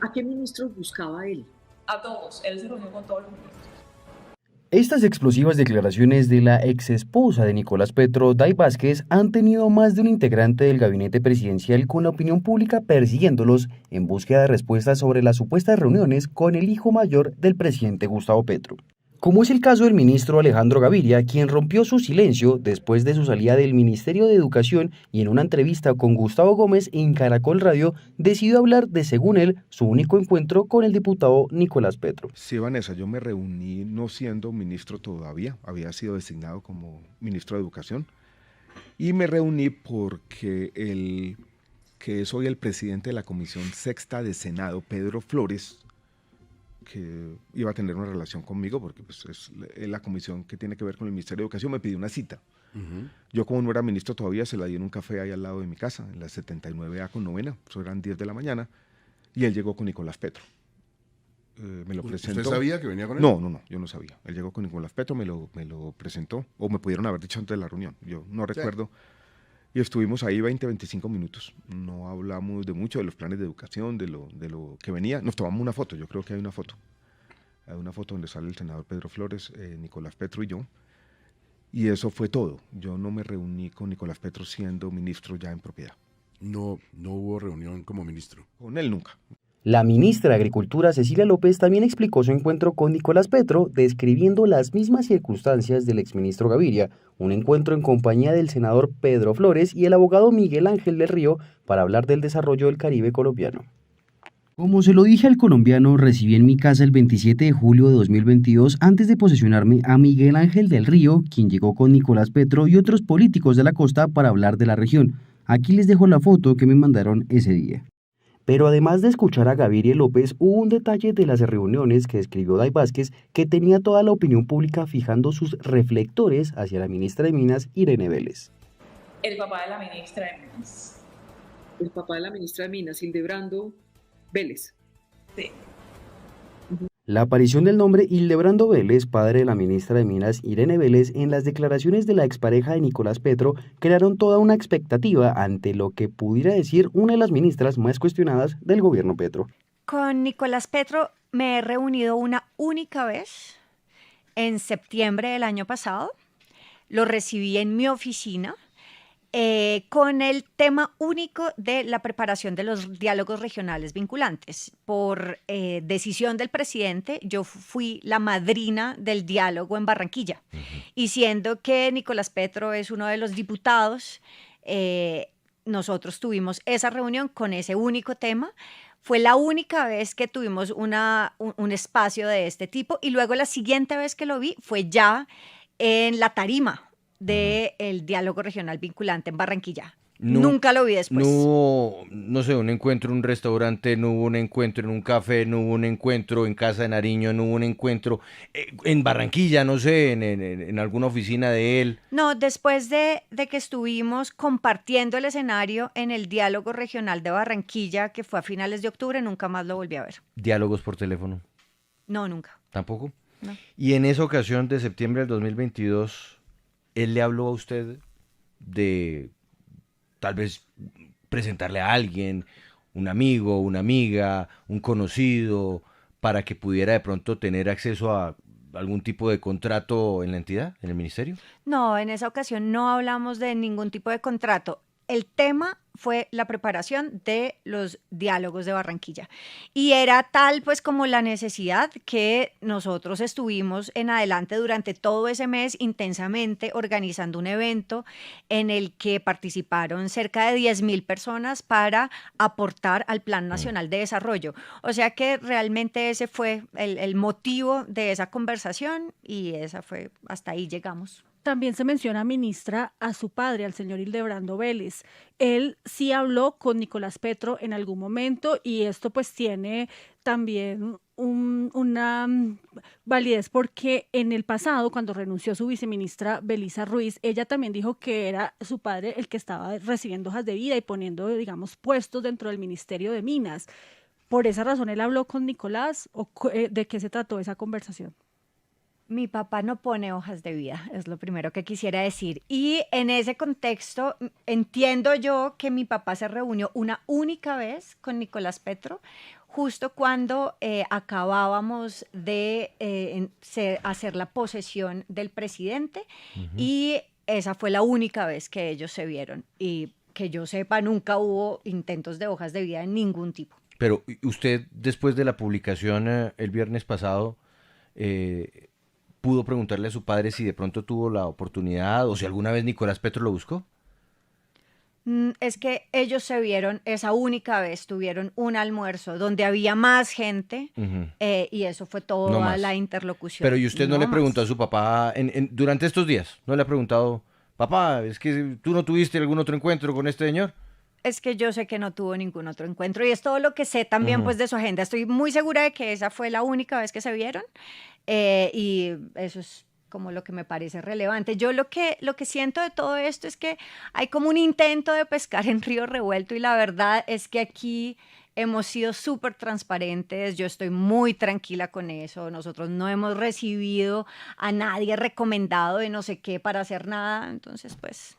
¿A qué ministros buscaba él? A todos, él se reunió con todos los ministros. Estas explosivas declaraciones de la exesposa de Nicolás Petro, Day Vázquez, han tenido más de un integrante del gabinete presidencial con la opinión pública persiguiéndolos en búsqueda de respuestas sobre las supuestas reuniones con el hijo mayor del presidente Gustavo Petro. Como es el caso del ministro Alejandro Gaviria, quien rompió su silencio después de su salida del Ministerio de Educación y en una entrevista con Gustavo Gómez en Caracol Radio decidió hablar de, según él, su único encuentro con el diputado Nicolás Petro. Sí, Vanessa, yo me reuní no siendo ministro todavía, había sido designado como ministro de Educación, y me reuní porque el que es hoy el presidente de la Comisión Sexta de Senado, Pedro Flores, que iba a tener una relación conmigo, porque pues, es la comisión que tiene que ver con el Ministerio de Educación, me pidió una cita. Yo, como no era ministro todavía, se la di en un café ahí al lado de mi casa, en la 79A con novena, eso eran 10 de la mañana, y él llegó con Nicolás Petro. Me lo presentó. ¿Usted sabía que venía con él? No, yo no sabía. Él llegó con Nicolás Petro, me lo presentó, o me pudieron haber dicho antes de la reunión, yo no recuerdo. Y estuvimos ahí 20, 25 minutos. No hablamos de mucho, de los planes de educación, de lo que venía. Nos tomamos una foto, yo creo que hay una foto. Hay una foto donde sale el senador Pedro Flores, Nicolás Petro y yo. Y eso fue todo. Yo no me reuní con Nicolás Petro siendo ministro ya en propiedad. No hubo reunión como ministro. Con él nunca. La ministra de Agricultura, Cecilia López, también explicó su encuentro con Nicolás Petro, describiendo las mismas circunstancias del exministro Gaviria, un encuentro en compañía del senador Pedro Flores y el abogado Miguel Ángel del Río para hablar del desarrollo del Caribe colombiano. Como se lo dije al colombiano, recibí en mi casa el 27 de julio de 2022, antes de posesionarme, a Miguel Ángel del Río, quien llegó con Nicolás Petro y otros políticos de la costa para hablar de la región. Aquí les dejo la foto que me mandaron ese día. Pero además de escuchar a Gaviria López, hubo un detalle de las reuniones que describió Day Vázquez que tenía toda la opinión pública fijando sus reflectores hacia la ministra de Minas, Irene Vélez. El papá de la ministra de Minas. El papá de la ministra de Minas, Hildebrando Vélez. Sí. La aparición del nombre Hildebrando Vélez, padre de la ministra de Minas, Irene Vélez, en las declaraciones de la expareja de Nicolás Petro crearon toda una expectativa ante lo que pudiera decir una de las ministras más cuestionadas del gobierno Petro. Con Nicolás Petro me he reunido una única vez en septiembre del año pasado. Lo recibí en mi oficina con el tema único de la preparación de los diálogos regionales vinculantes. Por decisión del presidente, yo fui la madrina del diálogo en Barranquilla. Y siendo que Nicolás Petro es uno de los diputados, nosotros tuvimos esa reunión con ese único tema. Fue la única vez que tuvimos un espacio de este tipo, y luego la siguiente vez que lo vi fue ya en la tarima del diálogo regional vinculante en Barranquilla. Nunca lo vi después. No hubo, no sé, un encuentro en un restaurante, no hubo un encuentro en un café, no hubo un encuentro en Casa de Nariño, no hubo un encuentro en Barranquilla, no sé, en alguna oficina de él. No, después de que estuvimos compartiendo el escenario en el diálogo regional de Barranquilla, que fue a finales de octubre, nunca más lo volví a ver. ¿Diálogos por teléfono? No, nunca. ¿Tampoco? No. Y en esa ocasión de septiembre del 2022, ¿él le habló a usted de tal vez presentarle a alguien, un amigo, una amiga, un conocido, para que pudiera de pronto tener acceso a algún tipo de contrato en la entidad, en el ministerio? No, en esa ocasión no hablamos de ningún tipo de contrato. El tema fue la preparación de los diálogos de Barranquilla. Y era tal pues como la necesidad que nosotros estuvimos en adelante durante todo ese mes intensamente organizando un evento en el que participaron cerca de 10.000 personas para aportar al Plan Nacional de Desarrollo. O sea que realmente ese fue el motivo de esa conversación, y esa fue, hasta ahí llegamos. También se menciona, ministra, a su padre, al señor Hildebrando Vélez. Él sí habló con Nicolás Petro en algún momento, y esto pues tiene también una validez porque en el pasado, cuando renunció su viceministra Belisa Ruiz, ella también dijo que era su padre el que estaba recibiendo hojas de vida y poniendo, digamos, puestos dentro del Ministerio de Minas. ¿Por esa razón él habló con Nicolás, o de qué se trató esa conversación? Mi papá no pone hojas de vida, es lo primero que quisiera decir. Y en ese contexto entiendo yo que mi papá se reunió una única vez con Nicolás Petro, justo cuando acabábamos de hacer la posesión del presidente y esa fue la única vez que ellos se vieron y que yo sepa nunca hubo intentos de hojas de vida de ningún tipo. Pero usted, después de la publicación el viernes pasado, ¿pudo preguntarle a su padre si de pronto tuvo la oportunidad o si alguna vez Nicolás Petro lo buscó? Es que ellos se vieron esa única vez, tuvieron un almuerzo donde había más gente y eso fue No toda más. la interlocución. Pero ¿y usted no le más. preguntó a su papá durante estos días? ¿No le ha preguntado, papá, es que tú no tuviste algún otro encuentro con este señor? Es que yo sé que no tuvo ningún otro encuentro y es todo lo que sé también pues de su agenda. Estoy muy segura de que esa fue la única vez que se vieron y eso es como lo que me parece relevante. Yo lo que siento de todo esto es que hay como un intento de pescar en río revuelto y la verdad es que aquí hemos sido súper transparentes, yo estoy muy tranquila con eso, nosotros no hemos recibido a nadie recomendado de no sé qué para hacer nada, entonces pues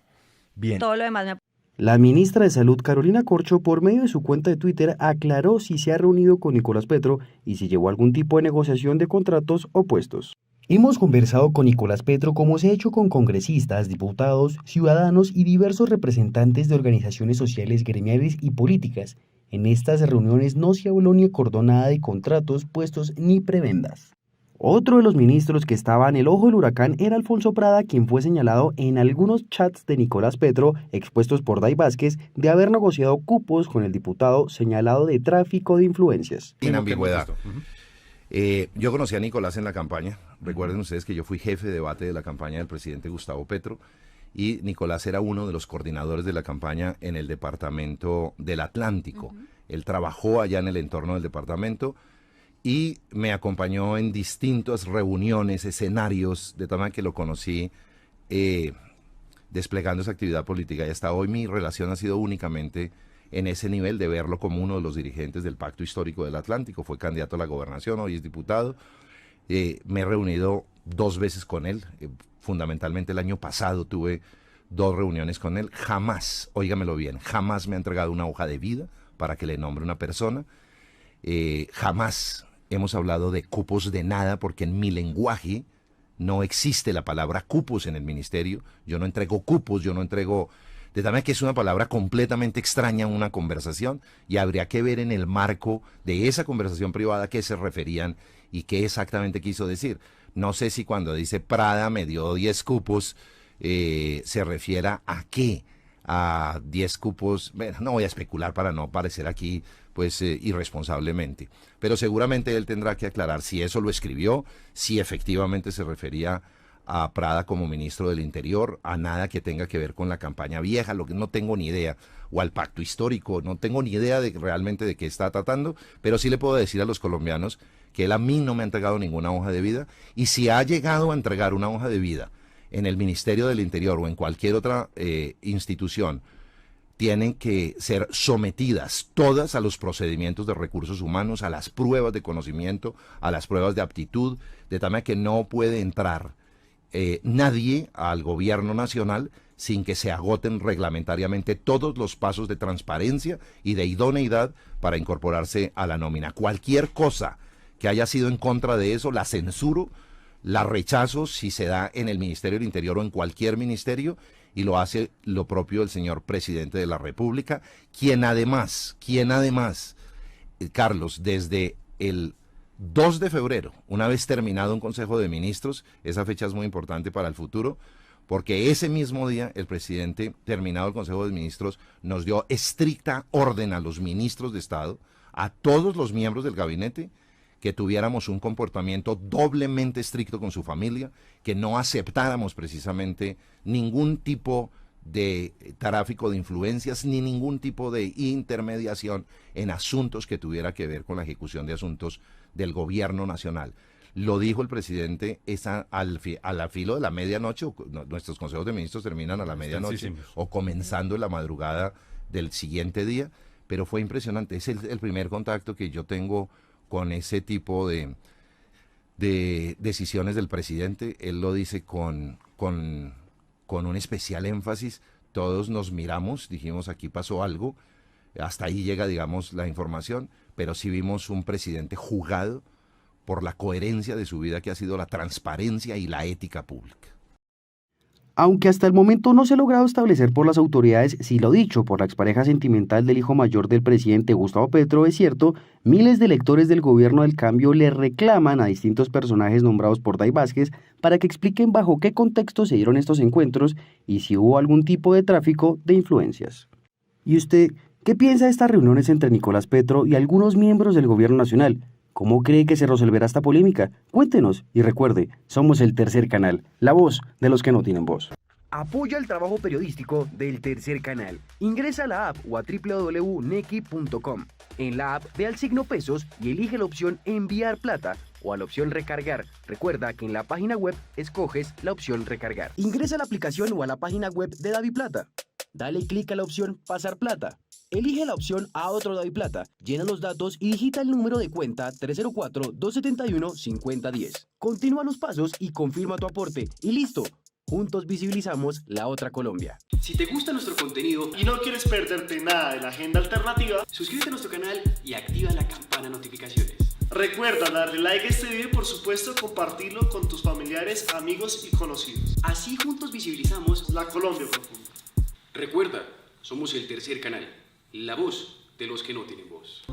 Bien. todo lo demás me... La ministra de Salud, Carolina Corcho, por medio de su cuenta de Twitter, aclaró si se ha reunido con Nicolás Petro y si llevó algún tipo de negociación de contratos o puestos. Hemos conversado con Nicolás Petro como se ha hecho con congresistas, diputados, ciudadanos y diversos representantes de organizaciones sociales, gremiales y políticas. En estas reuniones no se habló ni acordó nada de contratos, puestos ni prebendas. Otro de los ministros que estaba en el ojo del huracán era Alfonso Prada, quien fue señalado en algunos chats de Nicolás Petro, expuestos por Day Vázquez, de haber negociado cupos con el diputado señalado de tráfico de influencias. Mismo Sin que ambigüedad. hemos visto. Yo conocí a Nicolás en la campaña. Recuerden ustedes que yo fui jefe de debate de la campaña del presidente Gustavo Petro y Nicolás era uno de los coordinadores de la campaña en el departamento del Atlántico. Él trabajó allá en el entorno del departamento y me acompañó en distintas reuniones, escenarios, de tal manera que lo conocí desplegando esa actividad política. Y hasta hoy mi relación ha sido únicamente en ese nivel de verlo como uno de los dirigentes del Pacto Histórico del Atlántico. Fue candidato a la gobernación, hoy es diputado. Me he reunido 2 veces con él. Fundamentalmente el año pasado tuve 2 reuniones con él. Jamás, óigamelo bien, jamás me ha entregado una hoja de vida para que le nombre una persona. Jamás hemos hablado de cupos de nada, porque en mi lenguaje no existe la palabra cupos en el ministerio. Yo no entrego cupos, yo no entrego... De tal manera que es una palabra completamente extraña en una conversación y habría que ver en el marco de esa conversación privada qué se referían y qué exactamente quiso decir. No sé si cuando dice Prada me dio 10 cupos se refiera a qué, a 10 cupos. Bueno, no voy a especular para no parecer aquí pues irresponsablemente, pero seguramente él tendrá que aclarar si eso lo escribió, si efectivamente se refería a Prada como ministro del Interior, a nada que tenga que ver con la campaña vieja, lo que no tengo ni idea, o al pacto histórico, no tengo ni idea de realmente de qué está tratando, pero sí le puedo decir a los colombianos que él a mí no me ha entregado ninguna hoja de vida, y si ha llegado a entregar una hoja de vida en el Ministerio del Interior o en cualquier otra institución, tienen que ser sometidas todas a los procedimientos de recursos humanos, a las pruebas de conocimiento, a las pruebas de aptitud, de tal manera que no puede entrar nadie al gobierno nacional sin que se agoten reglamentariamente todos los pasos de transparencia y de idoneidad para incorporarse a la nómina. Cualquier cosa que haya sido en contra de eso, la censuro, la rechazo si se da en el Ministerio del Interior o en cualquier ministerio, y lo hace lo propio el señor presidente de la República, quien además, Carlos, desde el 2 de febrero, una vez terminado un Consejo de Ministros, esa fecha es muy importante para el futuro, porque ese mismo día el presidente, terminado el Consejo de Ministros, nos dio estricta orden a los ministros de Estado, a todos los miembros del gabinete, que tuviéramos un comportamiento doblemente estricto con su familia, que no aceptáramos precisamente ningún tipo de tráfico de influencias ni ningún tipo de intermediación en asuntos que tuviera que ver con la ejecución de asuntos del gobierno nacional. Lo dijo el presidente a la filo de la medianoche, nuestros consejos de ministros terminan a la medianoche o comenzando en la madrugada del siguiente día, pero fue impresionante. Es el primer contacto que yo tengo con ese tipo de decisiones del presidente. Él lo dice con un especial énfasis. Todos nos miramos, dijimos aquí pasó algo, hasta ahí llega, digamos, la información, pero sí vimos un presidente jugado por la coherencia de su vida, que ha sido la transparencia y la ética pública. Aunque hasta el momento no se ha logrado establecer por las autoridades si lo dicho por la expareja sentimental del hijo mayor del presidente Gustavo Petro es cierto, miles de electores del gobierno del cambio le reclaman a distintos personajes nombrados por Day Vázquez para que expliquen bajo qué contexto se dieron estos encuentros y si hubo algún tipo de tráfico de influencias. ¿Y usted qué piensa de estas reuniones entre Nicolás Petro y algunos miembros del gobierno nacional? ¿Cómo cree que se resolverá esta polémica? Cuéntenos y recuerde, somos el Tercer Canal, la voz de los que no tienen voz. Apoya el trabajo periodístico del Tercer Canal. Ingresa a la app o a www.nequi.com. En la app ve al signo pesos y elige la opción enviar plata o a la opción recargar. Recuerda que en la página web escoges la opción recargar. Ingresa a la aplicación o a la página web de DaviPlata. Dale clic a la opción pasar plata. Elige la opción a otro DaviPlata, llena los datos y digita el número de cuenta 304-271-5010. Continúa los pasos y confirma tu aporte y listo. Juntos visibilizamos la otra Colombia. Si te gusta nuestro contenido y no quieres perderte nada de la agenda alternativa, suscríbete a nuestro canal y activa la campana de notificaciones. Recuerda darle like a este video y por supuesto compartirlo con tus familiares, amigos y conocidos. Así juntos visibilizamos la Colombia profunda. Recuerda, somos el Tercer Canal, la voz de los que no tienen voz.